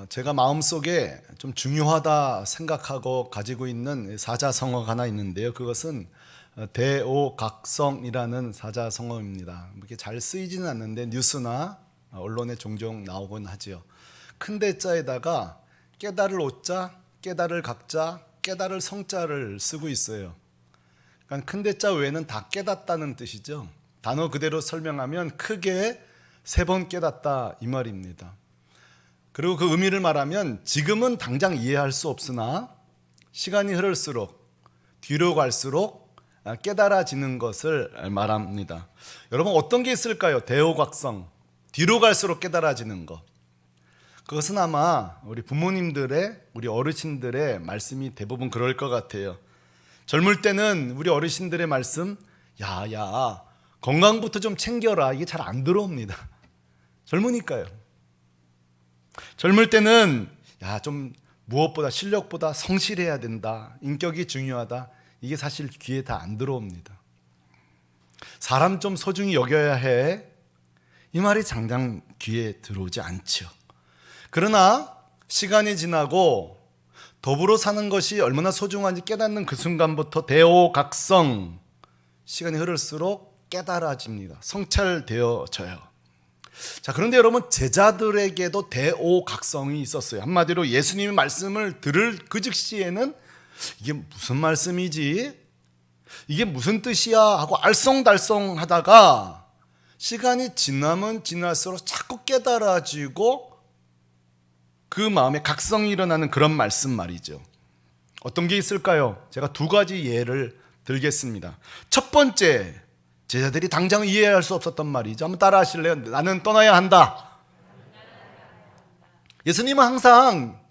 제가 마음속에 좀 중요하다 생각하고 가지고 있는 사자성어가 하나 있는데요. 그것은 대오각성이라는 사자성어입니다. 이렇게 잘 쓰이지는 않는데 뉴스나 언론에 종종 나오곤 하지요. 큰 대자에다가 깨달을 오자, 깨달을 각자, 깨달을 성자를 쓰고 있어요. 그러니까 큰 대자 외에는 다 깨닫다는 뜻이죠. 단어 그대로 설명하면 크게 3번 깨닫다 이 말입니다. 그리고 그 의미를 말하면 지금은 당장 이해할 수 없으나 시간이 흐를수록 뒤로 갈수록 깨달아지는 것을 말합니다. 여러분 어떤 게 있을까요? 대오각성, 뒤로 갈수록 깨달아지는 것. 그것은 아마 우리 부모님들의, 우리 어르신들의 말씀이 대부분 그럴 것 같아요. 젊을 때는 우리 어르신들의 말씀, 야 건강부터 좀 챙겨라, 이게 잘 안 들어옵니다. 젊으니까요. 젊을 때는 좀 무엇보다 실력보다 성실해야 된다, 인격이 중요하다, 이게 사실 귀에 다 안 들어옵니다. 사람 좀 소중히 여겨야 해, 이 말이 당장 귀에 들어오지 않죠. 그러나 시간이 지나고 더불어 사는 것이 얼마나 소중한지 깨닫는 그 순간부터 대오각성, 시간이 흐를수록 깨달아집니다. 성찰되어져요. 자, 그런데 여러분, 제자들에게도 대오각성이 있었어요. 한마디로 예수님의 말씀을 들을 그 즉시에는 이게 무슨 말씀이지? 이게 무슨 뜻이야? 하고 알쏭달쏭 하다가 시간이 지나면 지날수록 자꾸 깨달아지고 그 마음에 각성이 일어나는 그런 말씀 말이죠. 어떤 게 있을까요? 제가 2가지 예를 들겠습니다. 첫 번째, 제자들이 당장 이해할 수 없었던 말이죠. 한번 따라 하실래요? 나는 떠나야 한다. 예수님은 항상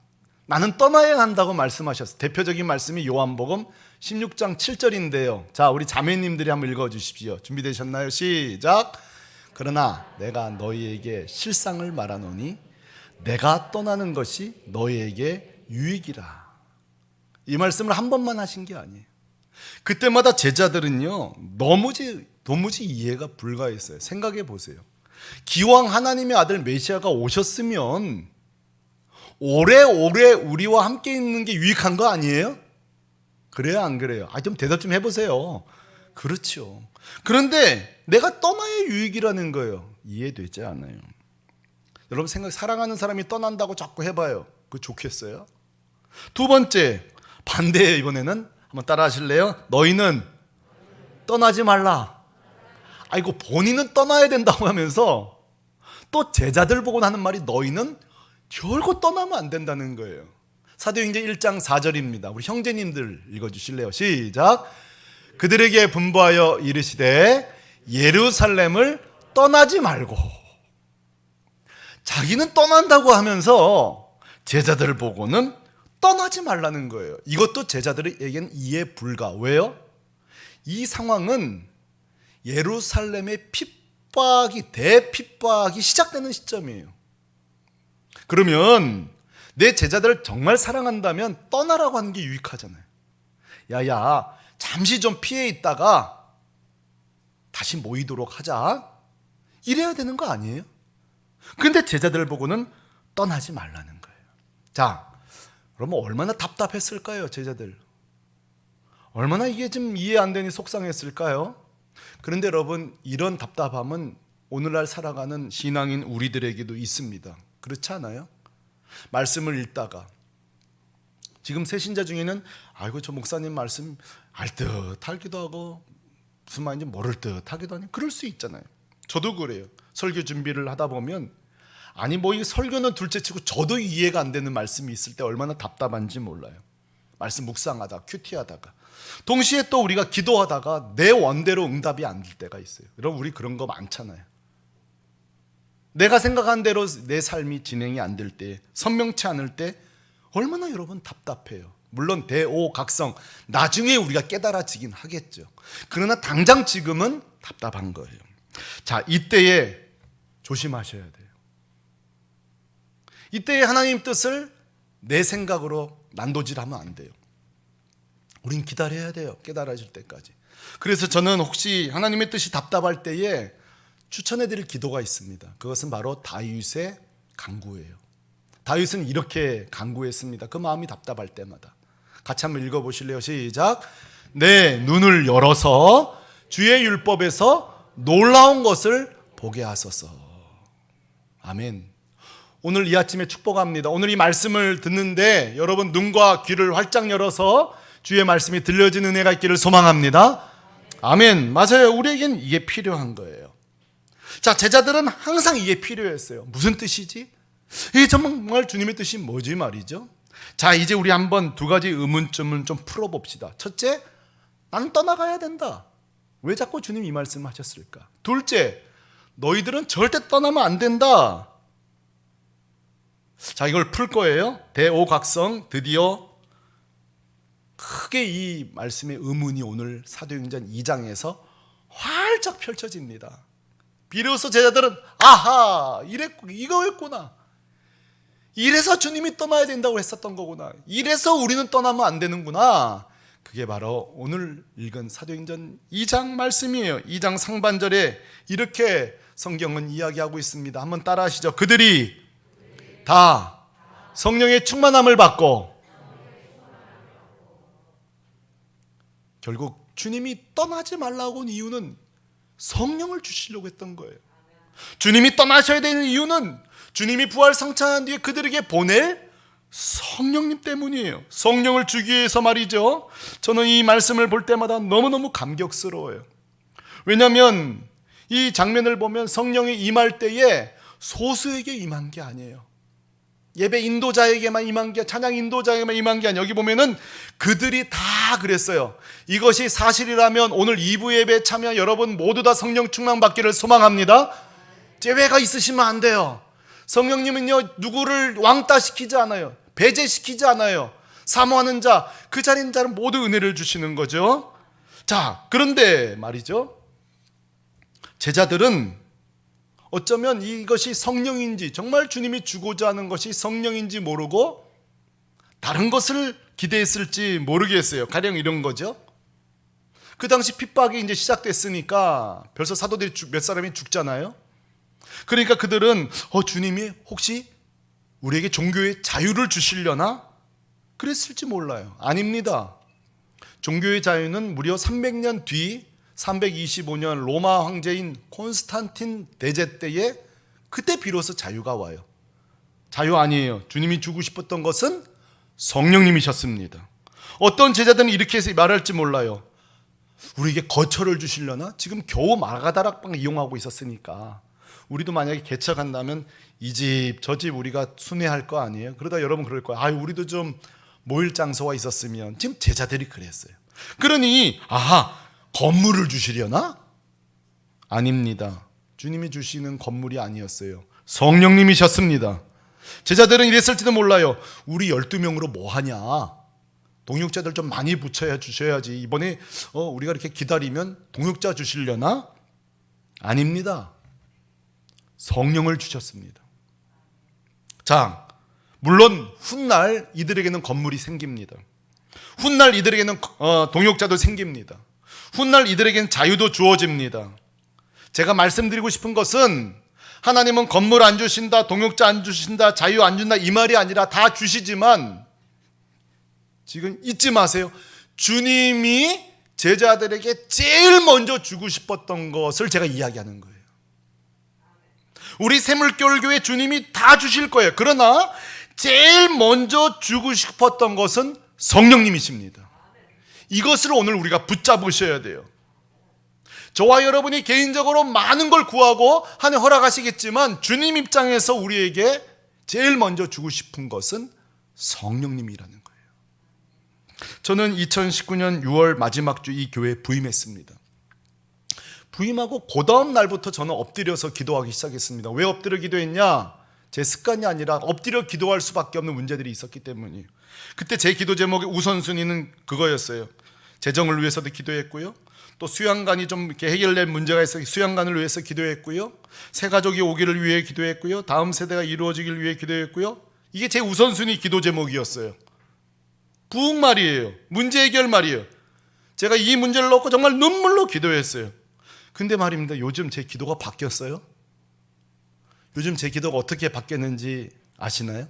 나는 떠나야 한다고 말씀하셨어요. 대표적인 말씀이 요한복음 16장 7절인데요. 자, 우리 자매님들이 한번 읽어주십시오. 준비되셨나요? 시작. 그러나 내가 너희에게 실상을 말하노니 내가 떠나는 것이 너희에게 유익이라. 이 말씀을 한 번만 하신 게 아니에요. 그때마다 제자들은요, 도무지 이해가 불가했어요. 생각해 보세요. 기왕 하나님의 아들 메시아가 오셨으면 오래오래 우리와 함께 있는 게 유익한 거 아니에요? 그래요, 안 그래요? 좀 대답 좀 해보세요. 그렇죠. 그런데 내가 떠나야 유익이라는 거예요. 이해되지 않아요. 여러분 사랑하는 사람이 떠난다고 자꾸 해봐요. 그거 좋겠어요? 두 번째, 반대예요. 이번에는 한번 따라 하실래요? 너희는 떠나지 말라. 이거 본인은 떠나야 된다고 하면서 또 제자들 보고 하는 말이 너희는 결코 떠나면 안 된다는 거예요. 사도행전 1장 4절입니다. 우리 형제님들 읽어주실래요? 시작. 그들에게 분부하여 이르시되 예루살렘을 떠나지 말고. 자기는 떠난다고 하면서 제자들을 보고는 떠나지 말라는 거예요. 이것도 제자들에게는 이해 불가. 왜요? 이 상황은 예루살렘의 대핍박이 시작되는 시점이에요. 그러면 내 제자들을 정말 사랑한다면 떠나라고 하는 게 유익하잖아요. 잠시 좀 피해 있다가 다시 모이도록 하자, 이래야 되는 거 아니에요? 근데 제자들을 보고는 떠나지 말라는 거예요. 자, 그러면 얼마나 답답했을까요, 제자들? 얼마나 이게 좀 이해 안 되니 속상했을까요? 그런데 여러분, 이런 답답함은 오늘날 살아가는 신앙인 우리들에게도 있습니다. 그렇지 않아요? 말씀을 읽다가 지금 새신자 중에는 저 목사님 말씀 알듯하기도 하고 무슨 말인지 모를 듯하기도 하니 그럴 수 있잖아요. 저도 그래요. 설교 준비를 하다 보면 이 설교는 둘째치고 저도 이해가 안 되는 말씀이 있을 때 얼마나 답답한지 몰라요. 말씀 묵상하다가 큐티하다가 동시에 또 우리가 기도하다가 내 원대로 응답이 안 될 때가 있어요. 여러분, 우리 그런 거 많잖아요. 내가 생각한 대로 내 삶이 진행이 안 될 때, 선명치 않을 때 얼마나 여러분 답답해요. 물론 대오각성, 나중에 우리가 깨달아지긴 하겠죠. 그러나 당장 지금은 답답한 거예요. 자, 이때에 조심하셔야 돼요. 이때에 하나님 뜻을 내 생각으로 난도질하면 안 돼요. 우린 기다려야 돼요. 깨달아질 때까지. 그래서 저는 혹시 하나님의 뜻이 답답할 때에 추천해드릴 기도가 있습니다. 그것은 바로 다윗의 간구예요. 다윗은 이렇게 간구했습니다. 그 마음이 답답할 때마다. 같이 한번 읽어보실래요? 시작. 내 눈을 열어서 주의 율법에서 놀라운 것을 보게 하소서. 아멘. 오늘 이 아침에 축복합니다. 오늘 이 말씀을 듣는데 여러분 눈과 귀를 활짝 열어서 주의 말씀이 들려지는 은혜가 있기를 소망합니다. 아멘. 맞아요. 우리에겐 이게 필요한 거예요. 자, 제자들은 항상 이게 필요했어요. 무슨 뜻이지? 이게 정말 주님의 뜻이 뭐지 말이죠. 자, 이제 우리 한번 두 가지 의문점을 좀 풀어봅시다. 첫째, 나는 떠나가야 된다. 왜 자꾸 주님 이 말씀을 하셨을까? 둘째, 너희들은 절대 떠나면 안 된다. 자, 이걸 풀 거예요. 대오각성. 드디어 크게 이 말씀의 의문이 오늘 사도행전 2장에서 활짝 펼쳐집니다. 비로소 제자들은 아하, 이거였구나. 이래서 주님이 떠나야 된다고 했었던 거구나. 이래서 우리는 떠나면 안 되는구나. 그게 바로 오늘 읽은 사도행전 2장 말씀이에요. 2장 상반절에 이렇게 성경은 이야기하고 있습니다. 한번 따라하시죠. 그들이 다 성령의 충만함을 받고, 결국 주님이 떠나지 말라고 한 이유는 성령을 주시려고 했던 거예요. 주님이 떠나셔야 되는 이유는 주님이 부활 성찬한 뒤에 그들에게 보낼 성령님 때문이에요. 성령을 주기 위해서 말이죠. 저는 이 말씀을 볼 때마다 너무너무 감격스러워요. 왜냐하면 이 장면을 보면 성령이 임할 때에 소수에게 임한 게 아니에요. 예배 인도자에게만 임한 게, 찬양 인도자에게만 임한 게 아니에요. 여기 보면은 그들이 다 그랬어요. 이것이 사실이라면 오늘 2부 예배에 참여 여러분 모두 다 성령 충만 받기를 소망합니다. 제외가 있으시면 안 돼요. 성령님은요, 누구를 왕따시키지 않아요. 배제시키지 않아요. 사모하는 자, 그 자리인 자는 모두 은혜를 주시는 거죠. 자, 그런데 말이죠, 제자들은 어쩌면 이것이 성령인지, 정말 주님이 주고자 하는 것이 성령인지 모르고 다른 것을 기대했을지 모르겠어요. 가령 이런 거죠. 그 당시 핍박이 이제 시작됐으니까 벌써 사도들이 몇 사람이 죽잖아요. 그러니까 그들은 주님이 혹시 우리에게 종교의 자유를 주시려나? 그랬을지 몰라요. 아닙니다. 종교의 자유는 무려 300년 뒤 325년 로마 황제인 콘스탄틴 대제 때에 그때 비로소 자유가 와요. 자유 아니에요. 주님이 주고 싶었던 것은 성령님이셨습니다. 어떤 제자들은 이렇게 해서 말할지 몰라요. 우리에게 거처를 주시려나? 지금 겨우 마가다락방 이용하고 있었으니까 우리도 만약에 개척한다면 이 집 저 집 우리가 순회할 거 아니에요? 그러다 여러분 그럴 거예요. 우리도 좀 모일 장소가 있었으면. 지금 제자들이 그랬어요. 그러니 건물을 주시려나? 아닙니다. 주님이 주시는 건물이 아니었어요. 성령님이셨습니다. 제자들은 이랬을지도 몰라요. 우리 12명으로 뭐 하냐? 동역자들 좀 많이 붙여야 주셔야지. 이번에 우리가 이렇게 기다리면 동역자 주시려나? 아닙니다. 성령을 주셨습니다. 자, 물론 훗날 이들에게는 건물이 생깁니다. 훗날 이들에게는 동역자도 생깁니다. 훗날 이들에게는 자유도 주어집니다. 제가 말씀드리고 싶은 것은 하나님은 건물 안 주신다, 동역자 안 주신다, 자유 안 준다 이 말이 아니라 다 주시지만 지금 잊지 마세요. 주님이 제자들에게 제일 먼저 주고 싶었던 것을 제가 이야기하는 거예요. 우리 샘물교회 주님이 다 주실 거예요. 그러나 제일 먼저 주고 싶었던 것은 성령님이십니다. 이것을 오늘 우리가 붙잡으셔야 돼요. 저와 여러분이 개인적으로 많은 걸 구하고 하나님 허락하시겠지만 주님 입장에서 우리에게 제일 먼저 주고 싶은 것은 성령님이라는 거예요. 저는 2019년 6월 마지막 주 이 교회에 부임했습니다. 부임하고 그 다음 날부터 저는 엎드려서 기도하기 시작했습니다. 왜 엎드려 기도했냐? 제 습관이 아니라 엎드려 기도할 수밖에 없는 문제들이 있었기 때문이에요. 그때 제 기도 제목의 우선순위는 그거였어요. 재정을 위해서도 기도했고요. 또 수양관이 좀 이렇게 해결될 문제가 있어서 수양관을 위해서 기도했고요. 새 가족이 오기를 위해 기도했고요. 다음 세대가 이루어지기를 위해 기도했고요. 이게 제 우선순위 기도 제목이었어요. 부흥 말이에요. 문제 해결 말이에요. 제가 이 문제를 놓고 정말 눈물로 기도했어요. 근데 말입니다. 요즘 제 기도가 바뀌었어요. 요즘 제 기도가 어떻게 바뀌었는지 아시나요?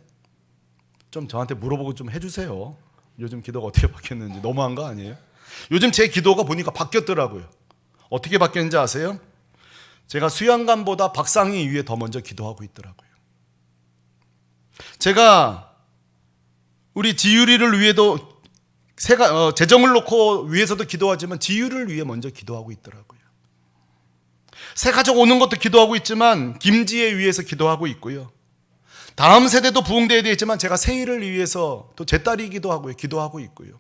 좀 저한테 물어보고 좀 해주세요. 요즘 기도가 어떻게 바뀌었는지. 너무한 거 아니에요? 요즘 제 기도가 보니까 바뀌었더라고요. 어떻게 바뀌었는지 아세요? 제가 수양관보다 박상희 위에 더 먼저 기도하고 있더라고요. 제가 우리 지유리를 위해도 재정을 놓고 위해서도 기도하지만 지유를 위해 먼저 기도하고 있더라고요. 새 가족 오는 것도 기도하고 있지만 김지혜 위해서 기도하고 있고요. 다음 세대도 부흥돼야 되겠지만 제가 세일을 위해서 또 제 딸이기도 하고요. 기도하고 있고요.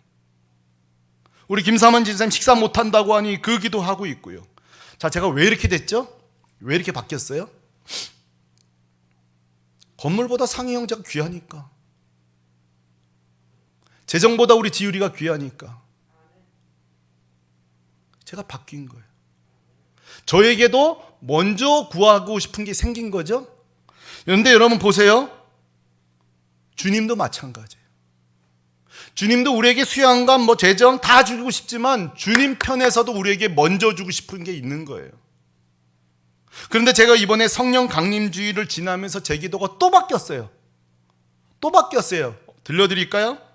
우리 김사만 집사님 식사 못한다고 하니 그 기도하고 있고요. 자, 제가 왜 이렇게 됐죠? 왜 이렇게 바뀌었어요? 건물보다 상희 형제가 귀하니까, 재정보다 우리 지율이가 귀하니까 제가 바뀐 거예요. 저에게도 먼저 구하고 싶은 게 생긴 거죠. 그런데 여러분 보세요. 주님도 마찬가지예요. 주님도 우리에게 수양관, 재정 다 주고 싶지만 주님 편에서도 우리에게 먼저 주고 싶은 게 있는 거예요. 그런데 제가 이번에 성령 강림주의를 지나면서 제 기도가 또 바뀌었어요. 또 바뀌었어요. 들려드릴까요?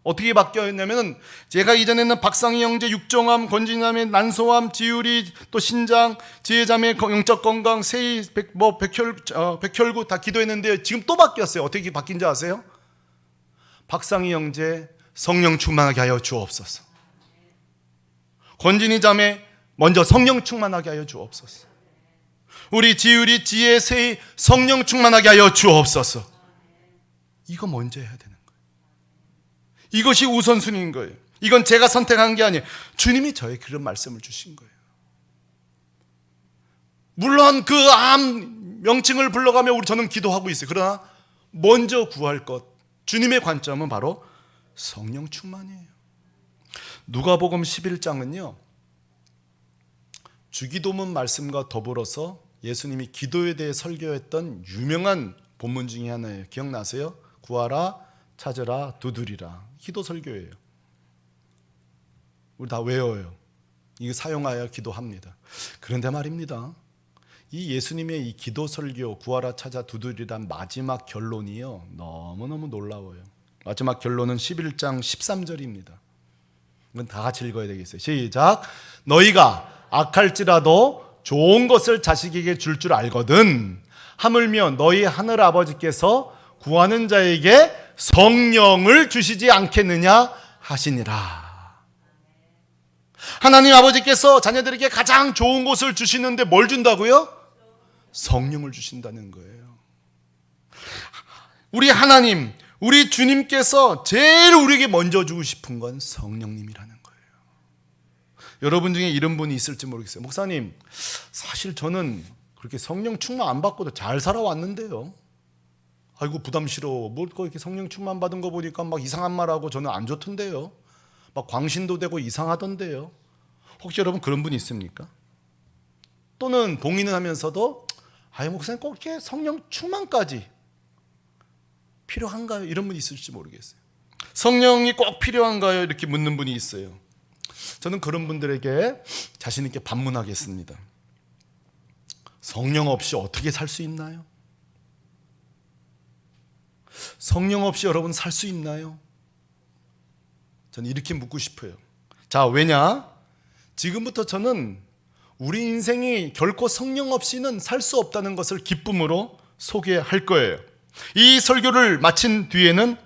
어떻게 바뀌었냐면, 제가 이전에는 박상희 형제, 육정함, 권진함의 난소함, 지율이, 또 신장, 지혜자매 영적 건강, 세이, 백혈구 다 기도했는데 지금 또 바뀌었어요. 어떻게 바뀐지 아세요? 박상희 형제 성령 충만하게 하여 주옵소서. 권진희 자매 먼저 성령 충만하게 하여 주옵소서. 우리 지율이, 지혜, 세이 성령 충만하게 하여 주옵소서. 이거 먼저 해야 되는 거예요. 이것이 우선순위인 거예요. 이건 제가 선택한 게 아니에요. 주님이 저에게 그런 말씀을 주신 거예요. 물론 그 암 명칭을 불러가며 저는 기도하고 있어요. 그러나 먼저 구할 것, 주님의 관점은 바로 성령 충만이에요. 누가복음 11장은요, 주기도문 말씀과 더불어서 예수님이 기도에 대해 설교했던 유명한 본문 중에 하나예요. 기억나세요? 구하라, 찾으라, 두드리라. 기도 설교예요. 우리 다 외워요. 이거 사용하여 기도합니다. 그런데 말입니다, 이 예수님의 이 기도 설교, 구하라, 찾아, 두드리란 마지막 결론이요, 너무너무 놀라워요. 마지막 결론은 11장 13절입니다. 이건 다 같이 읽어야 되겠어요. 시작. 너희가 악할지라도 좋은 것을 자식에게 줄 줄 알거든 하물며 너희 하늘 아버지께서 구하는 자에게 성령을 주시지 않겠느냐 하시니라. 하나님 아버지께서 자녀들에게 가장 좋은 것을 주시는데 뭘 준다고요? 성령을 주신다는 거예요. 우리 하나님, 우리 주님께서 제일 우리에게 먼저 주고 싶은 건 성령님이라는 거예요. 여러분 중에 이런 분이 있을지 모르겠어요. 목사님, 사실 저는 그렇게 성령 충만 안 받고도 잘 살아왔는데요. 아이고 부담스러워. 뭘 이렇게 성령 충만 받은 거 보니까 막 이상한 말하고 저는 안 좋던데요. 막 광신도 되고 이상하던데요. 혹시 여러분 그런 분이 있습니까? 또는 동의는 하면서도 아이 목사님 꼭 이렇게 성령 충만까지 필요한가요? 이런 분이 있을지 모르겠어요. 성령이 꼭 필요한가요? 이렇게 묻는 분이 있어요. 저는 그런 분들에게 자신 있게 반문하겠습니다. 성령 없이 어떻게 살 수 있나요? 성령 없이 여러분 살 수 있나요? 저는 이렇게 묻고 싶어요. 자, 왜냐? 지금부터 저는 우리 인생이 결코 성령 없이는 살 수 없다는 것을 기쁨으로 소개할 거예요. 이 설교를 마친 뒤에는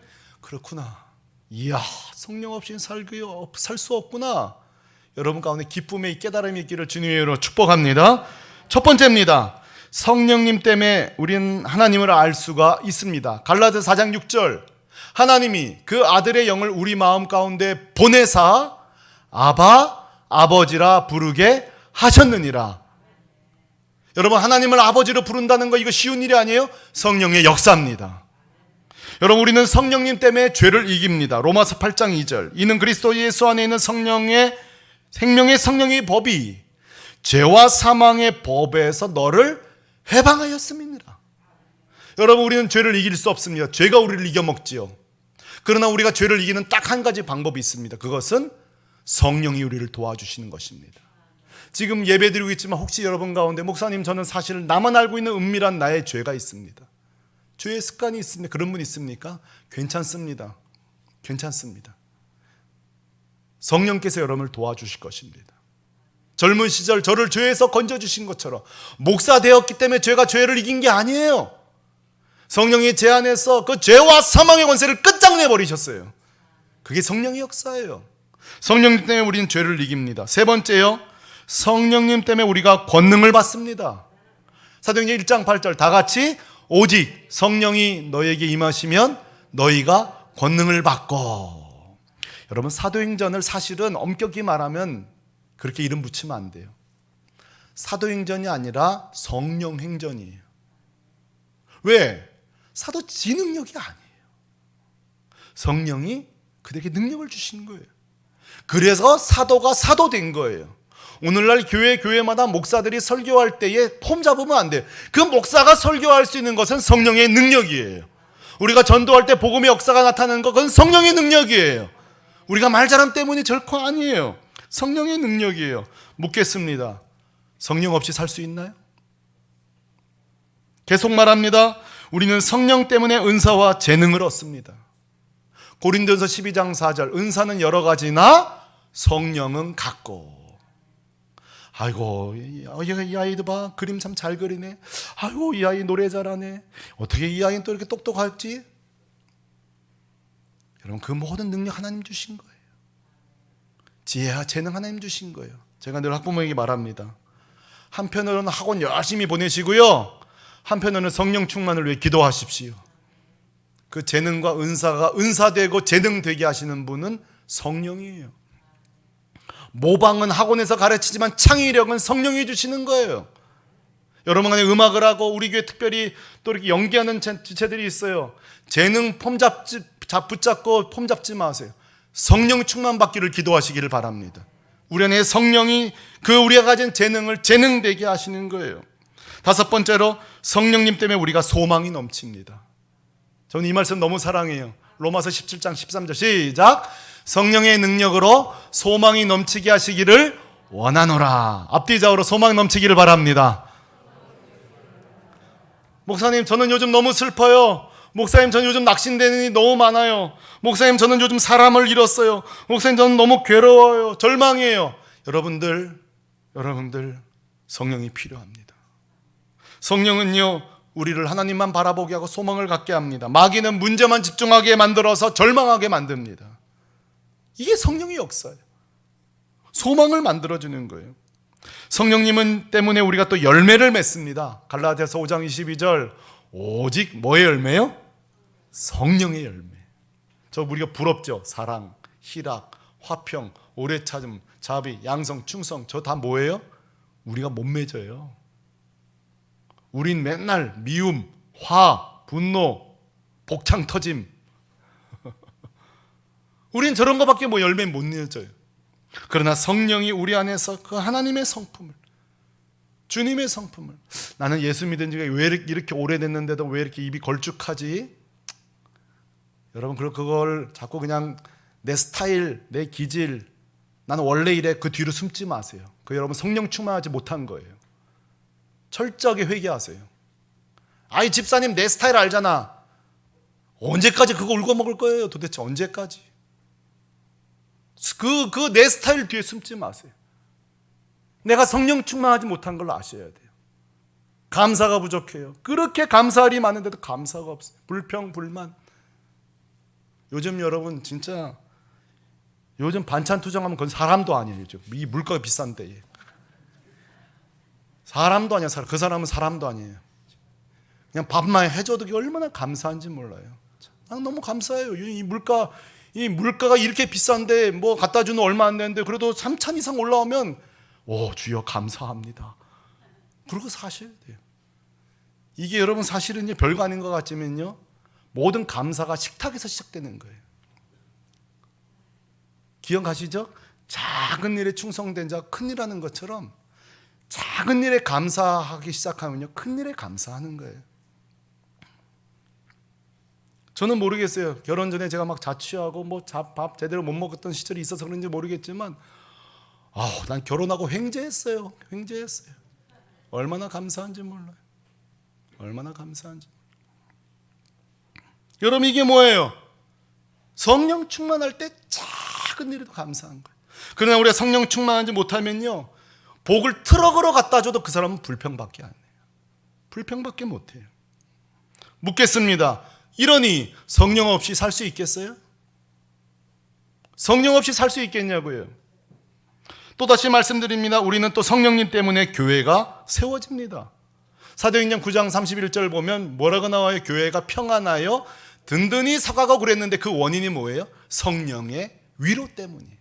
그렇구나, 이야 성령 없이는 살 수 없구나, 여러분 가운데 기쁨의 깨달음이 있기를 주님의 이름으로 축복합니다. 첫 번째입니다. 성령님 때문에 우리는 하나님을 알 수가 있습니다. 갈라디아서 4장 6절, 하나님이 그 아들의 영을 우리 마음 가운데 보내사 아바 아버지라 부르게 하셨느니라. 여러분, 하나님을 아버지로 부른다는 거 이거 쉬운 일이 아니에요. 성령의 역사입니다. 여러분, 우리는 성령님 때문에 죄를 이깁니다. 로마서 8장 2절, 이는 그리스도 예수 안에 있는 생명의 성령의 법이 죄와 사망의 법에서 너를 해방하였음이니라. 여러분, 우리는 죄를 이길 수 없습니다. 죄가 우리를 이겨먹지요. 그러나 우리가 죄를 이기는 딱 한 가지 방법이 있습니다. 그것은 성령이 우리를 도와주시는 것입니다. 지금 예배드리고 있지만 혹시 여러분 가운데 목사님, 저는 사실 나만 알고 있는 은밀한 나의 죄가 있습니다. 죄의 습관이 있습니다. 그런 분 있습니까? 괜찮습니다. 괜찮습니다. 성령께서 여러분을 도와주실 것입니다. 젊은 시절 저를 죄에서 건져주신 것처럼 목사 되었기 때문에 제가 죄를 이긴 게 아니에요. 성령이 제 안에서 그 죄와 사망의 권세를 끝장내버리셨어요. 그게 성령의 역사예요. 성령님 때문에 우리는 죄를 이깁니다. 세 번째요, 성령님 때문에 우리가 권능을 받습니다. 사도행전 1장 8절 다 같이 오직 성령이 너에게 임하시면 너희가 권능을 받고. 여러분, 사도행전을 사실은 엄격히 말하면 그렇게 이름 붙이면 안 돼요. 사도행전이 아니라 성령행전이에요. 왜? 사도 지능력이 아니에요. 성령이 그들에게 능력을 주신 거예요. 그래서 사도가 사도된 거예요. 오늘날 교회마다 목사들이 설교할 때에 폼 잡으면 안 돼요. 그 목사가 설교할 수 있는 것은 성령의 능력이에요. 우리가 전도할 때 복음의 역사가 나타나는 것, 그건 성령의 능력이에요. 우리가 말 잘함 때문이 결코 아니에요. 성령의 능력이에요. 묻겠습니다. 성령 없이 살 수 있나요? 계속 말합니다. 우리는 성령 때문에 은사와 재능을 얻습니다. 고린도전서 12장 4절 은사는 여러 가지나 성령은 같고. 아이고, 이 아이도 봐, 그림 참 잘 그리네. 아이고, 이 아이 노래 잘하네. 어떻게 이 아이는 또 이렇게 똑똑할지? 여러분, 그 모든 능력 하나님 주신 거예요. 지혜와 재능 하나님 주신 거예요. 제가 늘 학부모에게 말합니다. 한편으로는 학원 열심히 보내시고요, 한편으로는 성령 충만을 위해 기도하십시오. 그 재능과 은사가 은사되고 재능되게 하시는 분은 성령이에요. 모방은 학원에서 가르치지만 창의력은 성령이 주시는 거예요. 여러분 간에 음악을 하고 우리 교회 특별히 또 이렇게 연기하는 지체들이 있어요. 재능 붙잡고 폼 잡지 마세요. 성령 충만 받기를 기도하시기를 바랍니다. 우리 안에 성령이 그 우리가 가진 재능을 재능되게 하시는 거예요. 다섯 번째로, 성령님 때문에 우리가 소망이 넘칩니다. 저는 이 말씀 너무 사랑해요. 로마서 17장 13절 시작. 성령의 능력으로 소망이 넘치게 하시기를 원하노라. 앞뒤 좌우로 소망 넘치기를 바랍니다. 목사님, 저는 요즘 너무 슬퍼요. 목사님, 저는 요즘 낙심되는 일이 너무 많아요. 목사님, 저는 요즘 사람을 잃었어요. 목사님, 저는 너무 괴로워요. 절망해요. 여러분들 성령이 필요합니다. 성령은요, 우리를 하나님만 바라보게 하고 소망을 갖게 합니다. 마귀는 문제만 집중하게 만들어서 절망하게 만듭니다. 이게 성령의 역사예요. 소망을 만들어주는 거예요. 성령님은 때문에 우리가 또 열매를 맺습니다. 갈라디아서 5장 22절 오직 뭐의 열매요? 성령의 열매. 저 우리가 부럽죠. 사랑, 희락, 화평, 오래 참음, 자비, 양성, 충성. 저 다 뭐예요? 우리가 못 맺어요. 우린 맨날 미움, 화, 분노, 복창 터짐. 우린 저런 거밖에 뭐 열매 못 내줘요. 그러나 성령이 우리 안에서 그 하나님의 성품을, 주님의 성품을, 나는 예수 믿은 지가 왜 이렇게 오래됐는데도 왜 이렇게 입이 걸쭉하지? 여러분, 그걸 자꾸 그냥 내 스타일, 내 기질, 나는 원래 이래, 그 뒤로 숨지 마세요. 그 여러분 성령 충만하지 못한 거예요. 철저하게 회개하세요. 아이 집사님, 내 스타일 알잖아. 언제까지 그거 울고 먹을 거예요? 도대체 언제까지? 그 내 스타일 뒤에 숨지 마세요. 내가 성령 충만하지 못한 걸 아셔야 돼요. 감사가 부족해요. 그렇게 감사할 일이 많은데도 감사가 없어요. 불평, 불만. 요즘 여러분 진짜 요즘 반찬 투정하면 그건 사람도 아니에요. 요즘 이 물가가 비싼데 사람도 아니야. 그 사람은 사람도 아니에요. 그냥 밥만 해줘도 그게 얼마나 감사한지 몰라요. 난 너무 감사해요. 이 물가가 이렇게 비싼데 뭐 갖다 주는 얼마 안 되는데 그래도 3찬 이상 올라오면 오 주여 감사합니다. 그러고 사셔야 돼요. 이게 여러분 사실은 별거 아닌 것 같지만요, 모든 감사가 식탁에서 시작되는 거예요. 기억하시죠? 작은 일에 충성된 자 큰일 하는 것처럼 작은 일에 감사하기 시작하면요, 큰 일에 감사하는 거예요. 저는 모르겠어요. 결혼 전에 제가 막 자취하고 뭐 밥 제대로 못 먹었던 시절이 있어서 그런지 모르겠지만 난 결혼하고 횡재했어요. 얼마나 감사한지 몰라요. 얼마나 감사한지. 여러분 이게 뭐예요? 성령 충만할 때 작은 일에도 감사한 거예요. 그러나 우리가 성령 충만하지 못하면요, 복을 트럭으로 갖다 줘도 그 사람은 불평밖에 안 해요. 불평밖에 못해요. 묻겠습니다. 이러니 성령 없이 살 수 있겠어요? 성령 없이 살 수 있겠냐고요. 또다시 말씀드립니다. 우리는 또 성령님 때문에 교회가 세워집니다. 사도행전 9장 31절 보면 뭐라고 나와요? 교회가 평안하여 든든히 서가고 그랬는데 그 원인이 뭐예요? 성령의 위로 때문이에요.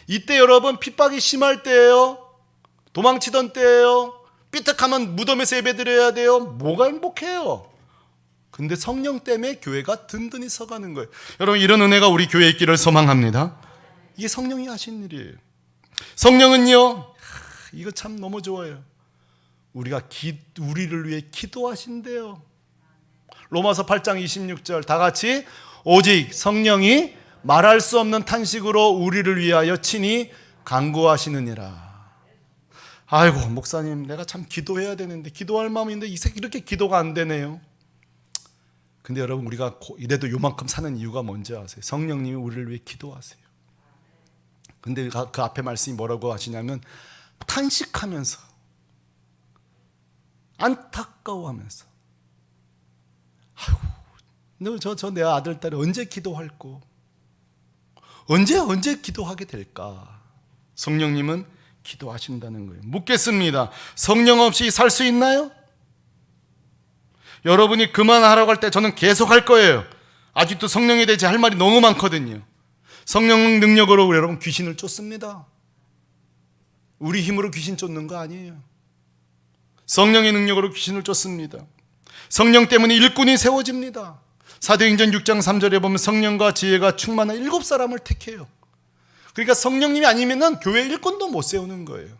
이때 여러분 핍박이 심할 때예요. 도망치던 때예요. 삐딱하면 무덤에서 예배드려야 돼요. 뭐가 행복해요? 근데 성령 때문에 교회가 든든히 서가는 거예요. 여러분 이런 은혜가 우리 교회에 있기를 소망합니다. 이게 성령이 하신 일이에요. 성령은요, 이거 참 너무 좋아요. 우리를 위해 기도하신대요. 로마서 8장 26절 다 같이 오직 성령이 말할 수 없는 탄식으로 우리를 위하여 친히 간구하시느니라. 아이고 목사님, 내가 참 기도해야 되는데, 기도할 마음인데 이렇게 기도가 안 되네요. 근데 여러분 우리가 이래도 요만큼 사는 이유가 뭔지 아세요? 성령님이 우리를 위해 기도하세요. 근데 그 앞에 말씀이 뭐라고 하시냐면 탄식하면서 안타까워하면서, 아이고 저 내 아들 딸이 언제 기도할꼬, 언제 기도하게 될까? 성령님은 기도하신다는 거예요. 묻겠습니다. 성령 없이 살 수 있나요? 여러분이 그만하라고 할 때 저는 계속 할 거예요. 아직도 성령에 대해 할 말이 너무 많거든요. 성령 능력으로 여러분 귀신을 쫓습니다. 우리 힘으로 귀신 쫓는 거 아니에요. 성령의 능력으로 귀신을 쫓습니다. 성령 때문에 일꾼이 세워집니다. 사도행전 6장 3절에 보면 성령과 지혜가 충만한 7사람을 택해요. 그러니까 성령님이 아니면 교회 일꾼도 못 세우는 거예요.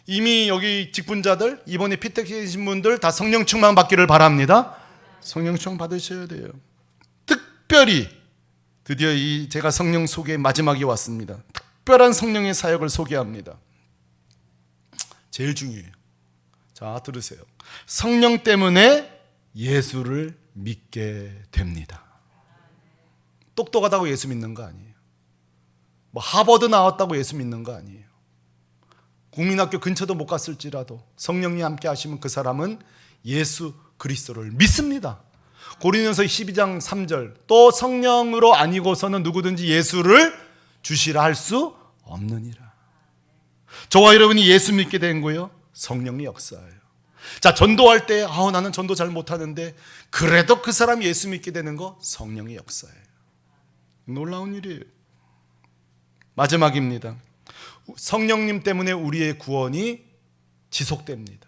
이미 여기 직분자들, 이번에 피택되신 분들 다 성령 충만 받기를 바랍니다. 성령 충만 받으셔야 돼요. 특별히 드디어 제가 성령 소개 마지막이 왔습니다. 특별한 성령의 사역을 소개합니다. 제일 중요해요. 자, 들으세요. 성령 때문에 예수를 믿게 됩니다. 똑똑하다고 예수 믿는 거 아니에요. 뭐 하버드 나왔다고 예수 믿는 거 아니에요. 국민학교 근처도 못 갔을지라도 성령이 함께 하시면 그 사람은 예수 그리스도를 믿습니다. 고린도서 12장 3절 또 성령으로 아니고서는 누구든지 예수를 주시라 할 수 없느니라. 저와 여러분이 예수 믿게 된 거요, 성령의 역사예요. 자, 전도할 때 나는 전도 잘 못하는데 그래도 그 사람이 예수 믿게 되는 거 성령의 역사예요. 놀라운 일이에요. 마지막입니다. 성령님 때문에 우리의 구원이 지속됩니다.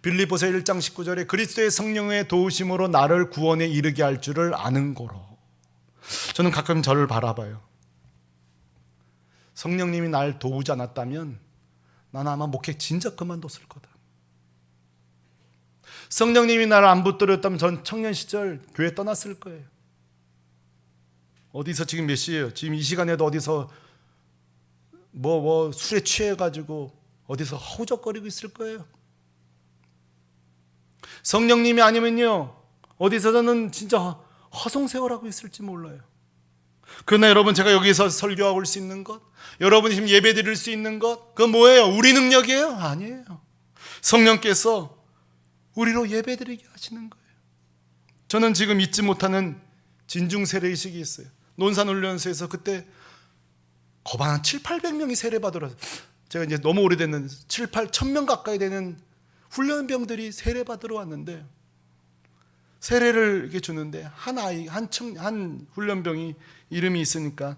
빌립보서 1장 19절에 그리스도의 성령의 도우심으로 나를 구원에 이르게 할 줄을 아는 거로. 저는 가끔 저를 바라봐요. 성령님이 날 도우지 않았다면 나는 아마 목회 진짜 그만뒀을 거다. 성령님이 나를 안 붙들었다면 전 청년 시절 교회 떠났을 거예요. 어디서 지금 몇 시예요? 지금 이 시간에도 어디서 술에 취해가지고 어디서 허우적거리고 있을 거예요. 성령님이 아니면요, 어디서 저는 진짜 허송세월하고 있을지 몰라요. 그러나 여러분, 제가 여기서 설교하고 올 수 있는 것, 여러분이 지금 예배 드릴 수 있는 것, 그건 뭐예요? 우리 능력이에요? 아니에요. 성령께서 우리로 예배 드리게 하시는 거예요. 저는 지금 잊지 못하는 진중 세례의식이 있어요. 논산훈련소에서 그때 거의 한 700~800명이 세례받으러, 제가 이제 너무 오래됐는 7~8,000명 가까이 되는 훈련병들이 세례받으러 왔는데, 세례를 이렇게 주는데 한 훈련병이 이름이 있으니까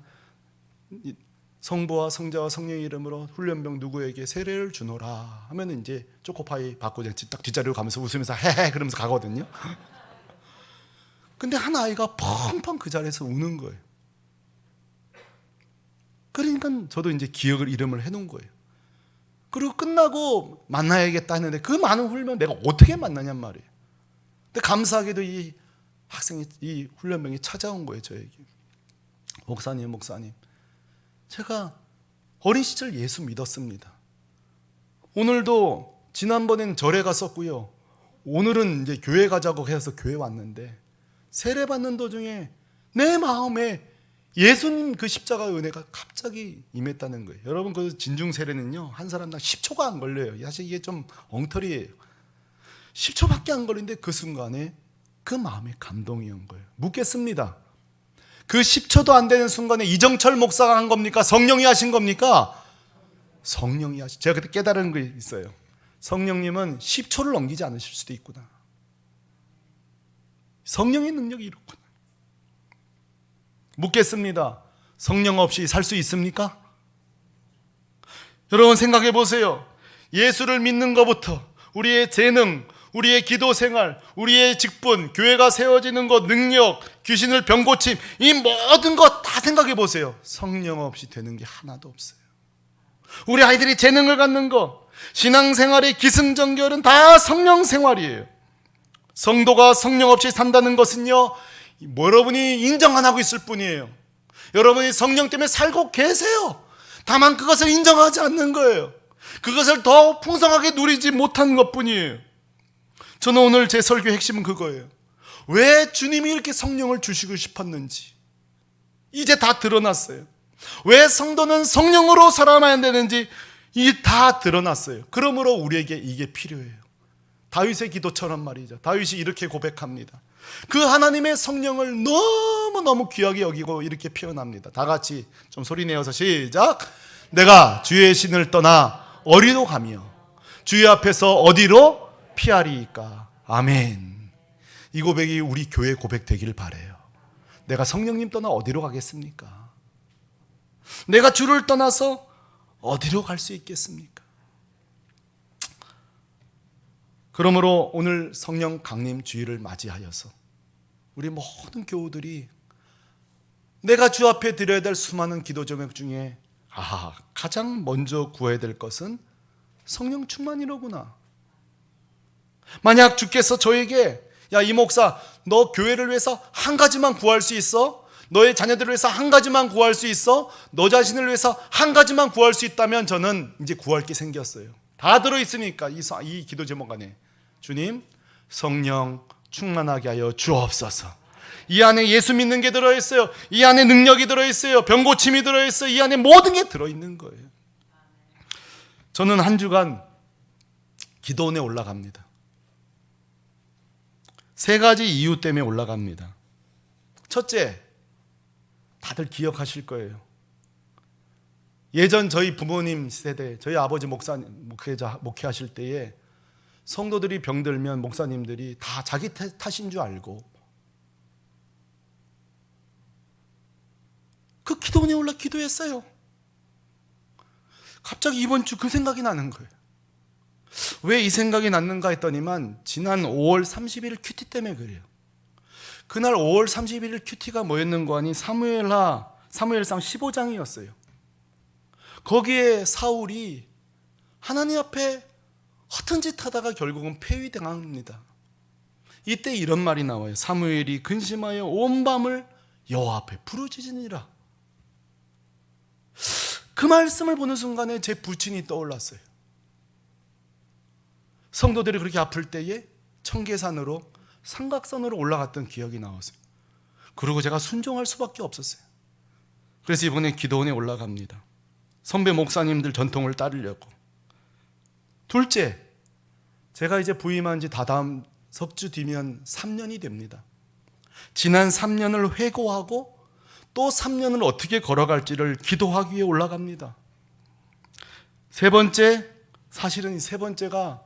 성부와 성자와 성령의 이름으로 훈련병 누구에게 세례를 주노라 하면 이제 초코파이 받고 딱 뒷자리로 가면서 웃으면서 헤헤 그러면서 가거든요. 근데 한 아이가 펑펑 그 자리에서 우는 거예요. 그러니까 저도 이제 기억을 이름을 해놓은 거예요. 그리고 끝나고 만나야겠다 했는데 그 많은 훈련 내가 어떻게 만나냔 말이에요. 근데 감사하게도 이 학생이, 이 훈련병이 찾아온 거예요, 저에게. 목사님, 제가 어린 시절 예수 믿었습니다. 오늘도 지난번엔 절에 갔었고요. 오늘은 이제 교회 가자고 해서 교회 왔는데 세례받는 도중에 내 마음에 예수님 그 십자가의 은혜가 갑자기 임했다는 거예요. 여러분, 그 진중 세례는요, 한 사람당 10초가 안 걸려요. 사실 이게 좀 엉터리예요. 10초밖에 안 걸리는데 그 순간에 그 마음에 감동이 온 거예요. 묻겠습니다. 그 10초도 안 되는 순간에 이정철 목사가 한 겁니까? 성령이 하신 겁니까? 성령이 하신. 제가 그때 깨달은 게 있어요. 성령님은 10초를 넘기지 않으실 수도 있구나. 성령의 능력이 이렇구나. 묻겠습니다. 성령 없이 살 수 있습니까? 여러분 생각해 보세요. 예수를 믿는 것부터 우리의 재능, 우리의 기도 생활, 우리의 직분, 교회가 세워지는 것, 능력, 귀신을 병고침, 이 모든 것 다 생각해 보세요. 성령 없이 되는 게 하나도 없어요. 우리 아이들이 재능을 갖는 것, 신앙생활의 기승전결은 다 성령 생활이에요. 성도가 성령 없이 산다는 것은요, 여러분이 인정 안 하고 있을 뿐이에요. 여러분이 성령 때문에 살고 계세요. 다만 그것을 인정하지 않는 거예요. 그것을 더 풍성하게 누리지 못한 것뿐이에요. 저는 오늘 제 설교의 핵심은 그거예요. 왜 주님이 이렇게 성령을 주시고 싶었는지 이제 다 드러났어요. 왜 성도는 성령으로 살아가야 되는지 이게 다 드러났어요. 그러므로 우리에게 이게 필요해요. 다윗의 기도처럼 말이죠. 다윗이 이렇게 고백합니다. 그 하나님의 성령을 너무너무 귀하게 여기고 이렇게 표현합니다. 다 같이 좀 소리 내어서 시작. 내가 주의 신을 떠나 어디로 가며 주의 앞에서 어디로 피하리이까. 아멘. 이 고백이 우리 교회 고백 되길 바라요. 내가 성령님 떠나 어디로 가겠습니까? 내가 주를 떠나서 어디로 갈 수 있겠습니까? 그러므로 오늘 성령 강림 주일을 맞이하여서 우리 모든 교우들이 내가 주 앞에 드려야 될 수많은 기도 제목 중에 가장 먼저 구해야 될 것은 성령 충만이로구나. 만약 주께서 저에게 야, 이 목사, 너 교회를 위해서 한 가지만 구할 수 있어? 너의 자녀들을 위해서 한 가지만 구할 수 있어? 너 자신을 위해서 한 가지만 구할 수 있다면 저는 이제 구할 게 생겼어요. 다 들어있으니까 이 기도 제목 안에 주님 성령 충만하게 하여 주옵소서. 이 안에 예수 믿는 게 들어있어요. 이 안에 능력이 들어있어요. 병고침이 들어있어요. 이 안에 모든 게 들어있는 거예요. 저는 한 주간 기도원에 올라갑니다. 세 가지 이유 때문에 올라갑니다. 첫째, 다들 기억하실 거예요. 예전 저희 부모님 세대, 저희 아버지 목회하실 때에 성도들이 병들면 목사님들이 다 자기 탓인 줄 알고 그 기도원에 올라 기도했어요. 갑자기 이번 주 그 생각이 나는 거예요. 왜 이 생각이 났는가 했더니만 지난 5월 30일 큐티 때문에 그래요. 그날 5월 31일 큐티가 뭐였는가 하니 사무엘상 15장이었어요. 거기에 사울이 하나님 앞에 허튼 짓 하다가 결국은 폐위당합니다. 이때 이런 말이 나와요. 사무엘이 근심하여 온 밤을 여호와 앞에 부르짖으니라. 그 말씀을 보는 순간에 제 부친이 떠올랐어요. 성도들이 그렇게 아플 때에 청계산으로 삼각산으로 올라갔던 기억이 나왔어요. 그리고 제가 순종할 수밖에 없었어요. 그래서 이번에 기도원에 올라갑니다. 선배 목사님들 전통을 따르려고. 둘째, 제가 이제 부임한 지 다다음 석주 뒤면 3년이 됩니다. 지난 3년을 회고하고 또 3년을 어떻게 걸어갈지를 기도하기 위해 올라갑니다. 세 번째, 사실은 이 세 번째가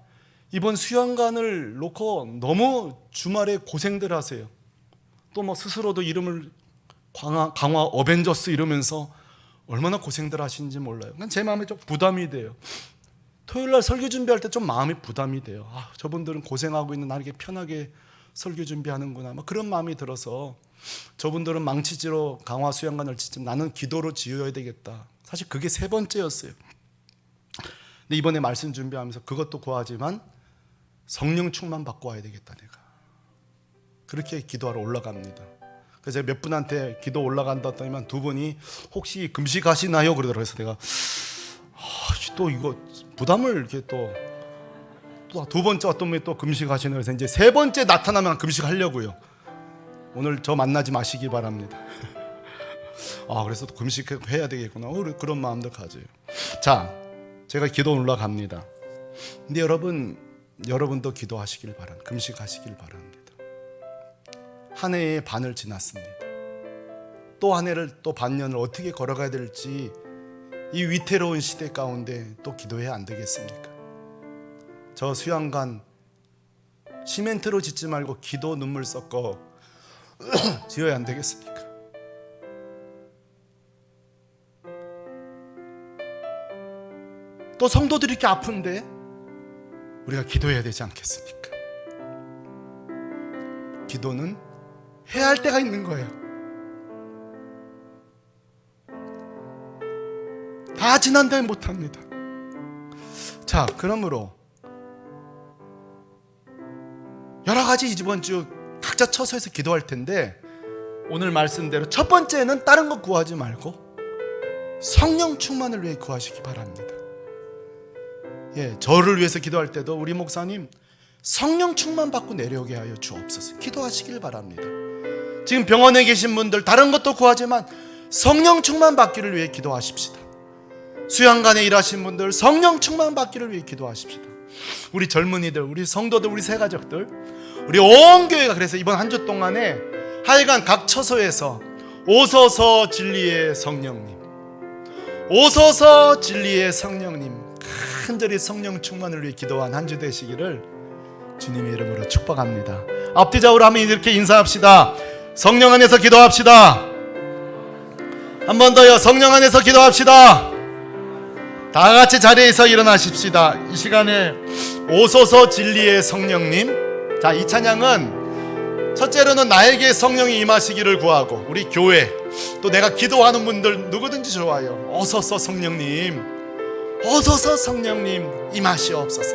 이번 수양관을 놓고 너무 주말에 고생들 하세요. 또 뭐 스스로도 이름을 강화 어벤져스 이러면서 얼마나 고생들 하시는지 몰라요. 제 마음에 좀 부담이 돼요. 토요일날 설교 준비할 때 좀 마음이 부담이 돼요. 저분들은 고생하고 있는 나에게 편하게 설교 준비하는구나. 그런 마음이 들어서 저분들은 망치지로 강화 수양관을 짓지만 나는 기도로 지어야 되겠다. 사실 그게 세 번째였어요. 근데 이번에 말씀 준비하면서 그것도 구하지만 성령 충만 받고 와야 되겠다. 내가 그렇게 기도하러 올라갑니다. 그래서 제가 몇 분한테 기도 올라간다 했더니만 두 분이 혹시 금식하시나요? 그러더라고요. 그래서 내가 또 이거 부담을 이렇게 또 두 번째 어떤 분이 또 금식하시나요? 그래서 이제 세 번째 나타나면 금식하려고요. 오늘 저 만나지 마시기 바랍니다. 그래서 또 금식해야 되겠구나. 그런 마음도 가져요. 자, 제가 기도 올라갑니다. 근데 여러분도 기도하시길 바랍니다. 금식하시길 바랍니다. 한 해의 반을 지났습니다. 또 한 해를, 또 반년을 어떻게 걸어가야 될지 이 위태로운 시대 가운데 또 기도해야 안 되겠습니까? 저 수양관 시멘트로 짓지 말고 기도 눈물 섞어 지어야 안 되겠습니까? 또 성도들이 이렇게 아픈데 우리가 기도해야 되지 않겠습니까? 기도는 해야 할 때가 있는 거예요. 다 지난 다음에 못합니다. 자, 그러므로 여러 가지 이번 주 각자 처소에서 기도할 텐데, 오늘 말씀대로 첫 번째는 다른 거 구하지 말고 성령 충만을 위해 구하시기 바랍니다. 저를 위해서 기도할 때도 우리 목사님 성령 충만 받고 내려오게 하여 주옵소서 기도하시길 바랍니다. 지금 병원에 계신 분들 다른 것도 구하지만 성령 충만 받기를 위해 기도하십시다. 수양관에 일하신 분들 성령 충만 받기를 위해 기도하십시다. 우리 젊은이들, 우리 성도들, 우리 새가족들, 우리 온 교회가 그래서 이번 한 주 동안에 하여간 각 처소에서 오소서 진리의 성령님, 오소서 진리의 성령님, 간절히 성령 충만을 위해 기도한 한 주 되시기를 주님의 이름으로 축복합니다. 앞뒤좌우로 한번 이렇게 인사합시다. 성령 안에서 기도합시다. 한 번 더요. 성령 안에서 기도합시다. 다 같이 자리에서 일어나십시다. 이 시간에 오소서 진리의 성령님. 자, 이 찬양은 첫째로는 나에게 성령이 임하시기를 구하고, 우리 교회 또 내가 기도하는 분들 누구든지 좋아요. 오소서 성령님, 오소서 성령님 임하시옵소서.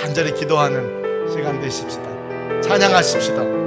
간절히 기도하는 시간 되십시다. 찬양하십시다.